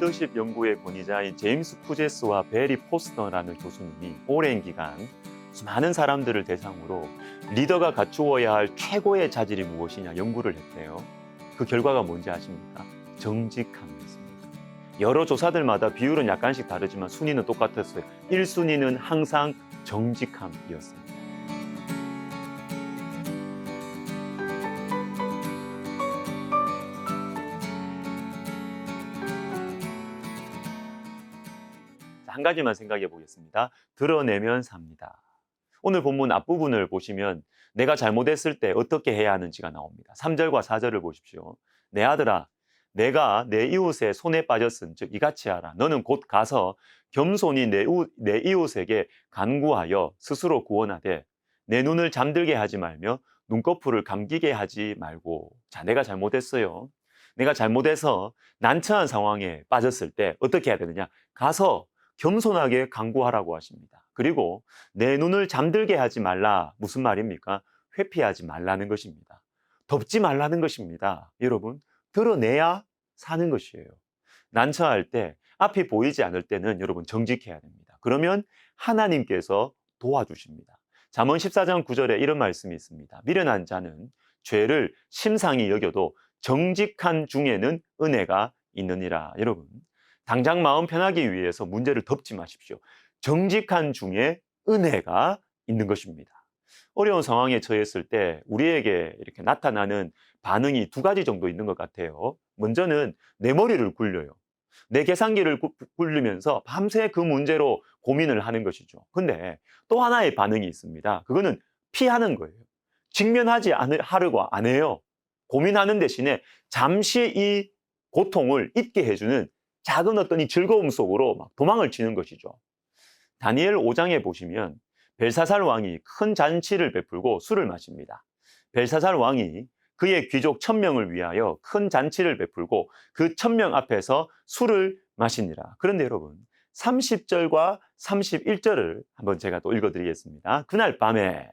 리더십 연구의 권위자인 제임스 쿠제스와 베리 포스터라는 교수님이 오랜 기간 수많은 사람들을 대상으로 리더가 갖추어야 할 최고의 자질이 무엇이냐 연구를 했대요. 그 결과가 뭔지 아십니까? 정직함이었습니다. 여러 조사들마다 비율은 약간씩 다르지만 순위는 똑같았어요. 1순위는 항상 정직함이었습니다. 한 가지만 생각해 보겠습니다. 드러내면 삽니다. 오늘 본문 앞부분을 보시면 내가 잘못했을 때 어떻게 해야 하는지가 나옵니다. 3절과 4절을 보십시오. 내 아들아, 내가 내 이웃의 손에 빠졌은 즉 이같이 하라. 너는 곧 가서 겸손히 내 이웃에게 간구하여 스스로 구원하되 내 눈을 잠들게 하지 말며 눈꺼풀을 감기게 하지 말고. 자, 내가 잘못했어요. 내가 잘못해서 난처한 상황에 빠졌을 때 어떻게 해야 되느냐? 가서 겸손하게 간구하라고 하십니다. 그리고 내 눈을 잠들게 하지 말라. 무슨 말입니까? 회피하지 말라는 것입니다. 덮지 말라는 것입니다. 여러분, 드러내야 사는 것이에요. 난처할 때, 앞이 보이지 않을 때는 여러분 정직해야 됩니다. 그러면 하나님께서 도와주십니다. 잠언 14장 9절에 이런 말씀이 있습니다. 미련한 자는 죄를 심상히 여겨도 정직한 중에는 은혜가 있느니라. 여러분, 당장 마음 편하기 위해서 문제를 덮지 마십시오. 정직한 중에 은혜가 있는 것입니다. 어려운 상황에 처했을 때 우리에게 이렇게 나타나는 반응이 두 가지 정도 있는 것 같아요. 먼저는 내 머리를 굴려요. 내 계산기를 굴리면서 밤새 그 문제로 고민을 하는 것이죠. 근데 또 하나의 반응이 있습니다. 그거는 피하는 거예요. 직면하지 하려고 안 해요. 고민하는 대신에 잠시 이 고통을 잊게 해주는 작은 어떤 이 즐거움 속으로 막 도망을 치는 것이죠. 다니엘 5장에 보시면 벨사살 왕이 큰 잔치를 베풀고 술을 마십니다. 벨사살 왕이 그의 귀족 1000명을 위하여 큰 잔치를 베풀고 그 1000명 앞에서 술을 마시니라. 그런데 여러분, 30절과 31절을 한번 제가 또 읽어드리겠습니다. 그날 밤에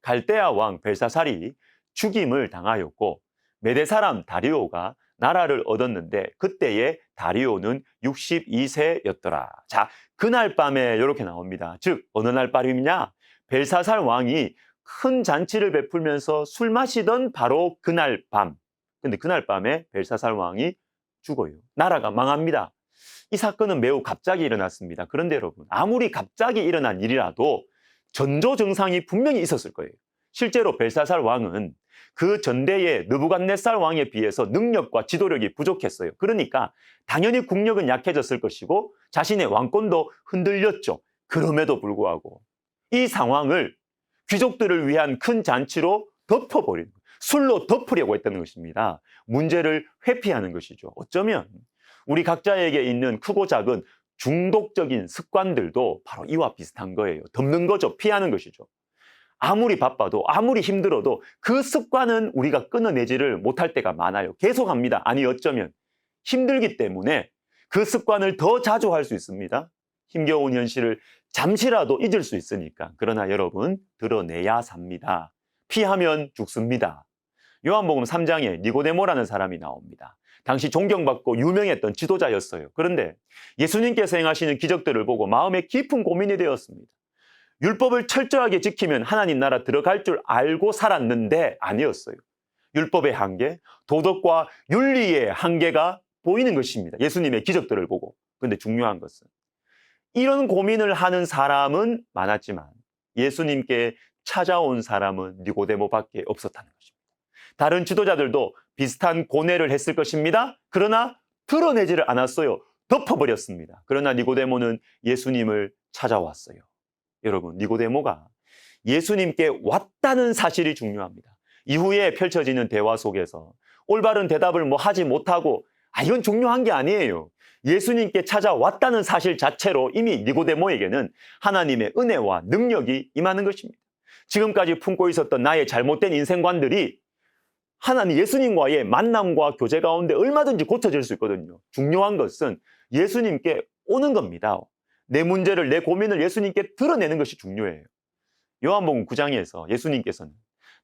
갈대아 왕 벨사살이 죽임을 당하였고 메대 사람 다리오가 나라를 얻었는데 그때의 다리오는 62세였더라. 자, 그날 밤에 이렇게 나옵니다. 즉 어느 날 밤이냐? 벨사살 왕이 큰 잔치를 베풀면서 술 마시던 바로 그날 밤. 근데 그날 밤에 벨사살 왕이 죽어요. 나라가 망합니다. 이 사건은 매우 갑자기 일어났습니다. 그런데 여러분, 아무리 갑자기 일어난 일이라도 전조증상이 분명히 있었을 거예요. 실제로 벨사살 왕은 그 전대의 느부갓네살 왕에 비해서 능력과 지도력이 부족했어요. 그러니까 당연히 국력은 약해졌을 것이고 자신의 왕권도 흔들렸죠. 그럼에도 불구하고 이 상황을 귀족들을 위한 큰 잔치로 덮어버리는 거예요. 술로 덮으려고 했다는 것입니다. 문제를 회피하는 것이죠. 어쩌면 우리 각자에게 있는 크고 작은 중독적인 습관들도 바로 이와 비슷한 거예요. 덮는 거죠. 피하는 것이죠. 아무리 바빠도 아무리 힘들어도 그 습관은 우리가 끊어내지를 못할 때가 많아요. 계속합니다. 아니 어쩌면 힘들기 때문에 그 습관을 더 자주 할 수 있습니다. 힘겨운 현실을 잠시라도 잊을 수 있으니까. 그러나 여러분, 드러내야 삽니다. 피하면 죽습니다. 요한복음 3장에 니고데모라는 사람이 나옵니다. 당시 존경받고 유명했던 지도자였어요. 그런데 예수님께서 행하시는 기적들을 보고 마음에 깊은 고민이 되었습니다. 율법을 철저하게 지키면 하나님 나라 들어갈 줄 알고 살았는데 아니었어요. 율법의 한계, 도덕과 윤리의 한계가 보이는 것입니다. 예수님의 기적들을 보고. 그런데 중요한 것은 이런 고민을 하는 사람은 많았지만 예수님께 찾아온 사람은 니고데모밖에 없었다는 것입니다. 다른 지도자들도 비슷한 고뇌를 했을 것입니다. 그러나 드러내지를 않았어요. 덮어버렸습니다. 그러나 니고데모는 예수님을 찾아왔어요. 여러분, 니고데모가 예수님께 왔다는 사실이 중요합니다. 이후에 펼쳐지는 대화 속에서 올바른 대답을 하지 못하고 이건 중요한 게 아니에요. 예수님께 찾아왔다는 사실 자체로 이미 니고데모에게는 하나님의 은혜와 능력이 임하는 것입니다. 지금까지 품고 있었던 나의 잘못된 인생관들이 하나님 예수님과의 만남과 교제 가운데 얼마든지 고쳐질 수 있거든요. 중요한 것은 예수님께 오는 겁니다. 내 문제를, 내 고민을 예수님께 드러내는 것이 중요해요. 요한복음 9장에서 예수님께서는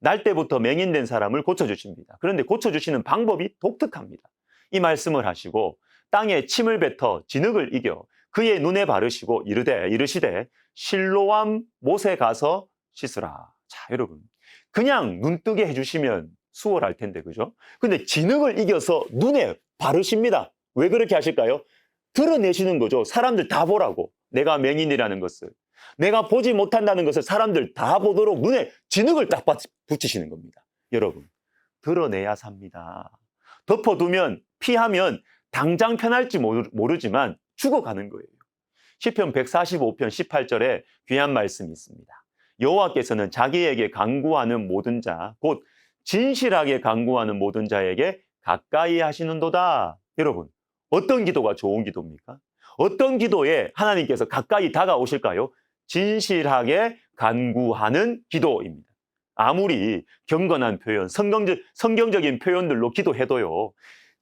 날 때부터 맹인된 사람을 고쳐주십니다. 그런데 고쳐주시는 방법이 독특합니다. 이 말씀을 하시고 땅에 침을 뱉어 진흙을 이겨 그의 눈에 바르시고 이르시되 실로암 못에 가서 씻으라. 자, 여러분, 그냥 눈 뜨게 해주시면 수월할 텐데, 그죠? 근데 진흙을 이겨서 눈에 바르십니다. 왜 그렇게 하실까요? 드러내시는 거죠. 사람들 다 보라고. 내가 맹인이라는 것을, 내가 보지 못한다는 것을 사람들 다 보도록 눈에 진흙을 딱 붙이시는 겁니다. 여러분, 드러내야 삽니다. 덮어두면, 피하면 당장 편할지 모르지만 죽어가는 거예요. 시편 145편 18절에 귀한 말씀이 있습니다. 여호와께서는 자기에게 간구하는 모든 자, 곧 진실하게 간구하는 모든 자에게 가까이 하시는도다. 여러분, 어떤 기도가 좋은 기도입니까? 어떤 기도에 하나님께서 가까이 다가오실까요? 진실하게 간구하는 기도입니다. 아무리 경건한 표현, 성경적인 표현들로 기도해도요,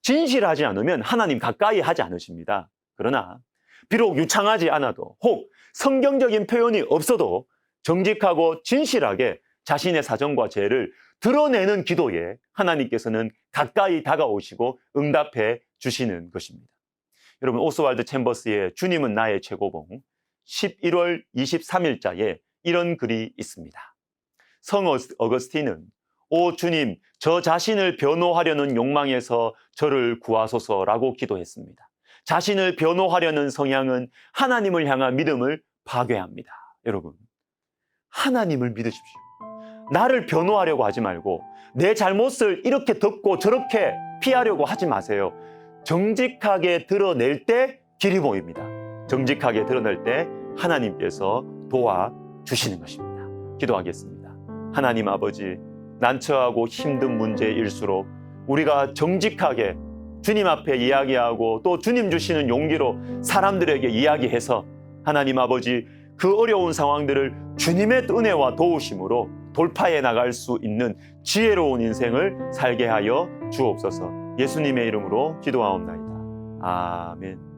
진실하지 않으면 하나님 가까이 하지 않으십니다. 그러나 비록 유창하지 않아도, 혹 성경적인 표현이 없어도 정직하고 진실하게 자신의 사정과 죄를 드러내는 기도에 하나님께서는 가까이 다가오시고 응답해 주시는 것입니다. 여러분, 오스왈드 챔버스의 주님은 나의 최고봉 11월 23일자에 이런 글이 있습니다. 성 어거스틴은 오 주님, 저 자신을 변호하려는 욕망에서 저를 구하소서라고 기도했습니다. 자신을 변호하려는 성향은 하나님을 향한 믿음을 파괴합니다. 여러분, 하나님을 믿으십시오. 나를 변호하려고 하지 말고 내 잘못을 이렇게 덮고 저렇게 피하려고 하지 마세요. 정직하게 드러낼 때 길이 보입니다. 정직하게 드러낼 때 하나님께서 도와주시는 것입니다. 기도하겠습니다. 하나님 아버지, 난처하고 힘든 문제일수록 우리가 정직하게 주님 앞에 이야기하고 또 주님 주시는 용기로 사람들에게 이야기해서 하나님 아버지, 그 어려운 상황들을 주님의 은혜와 도우심으로 돌파해 나갈 수 있는 지혜로운 인생을 살게 하여 주옵소서. 예수님의 이름으로 기도하옵나이다. 아멘.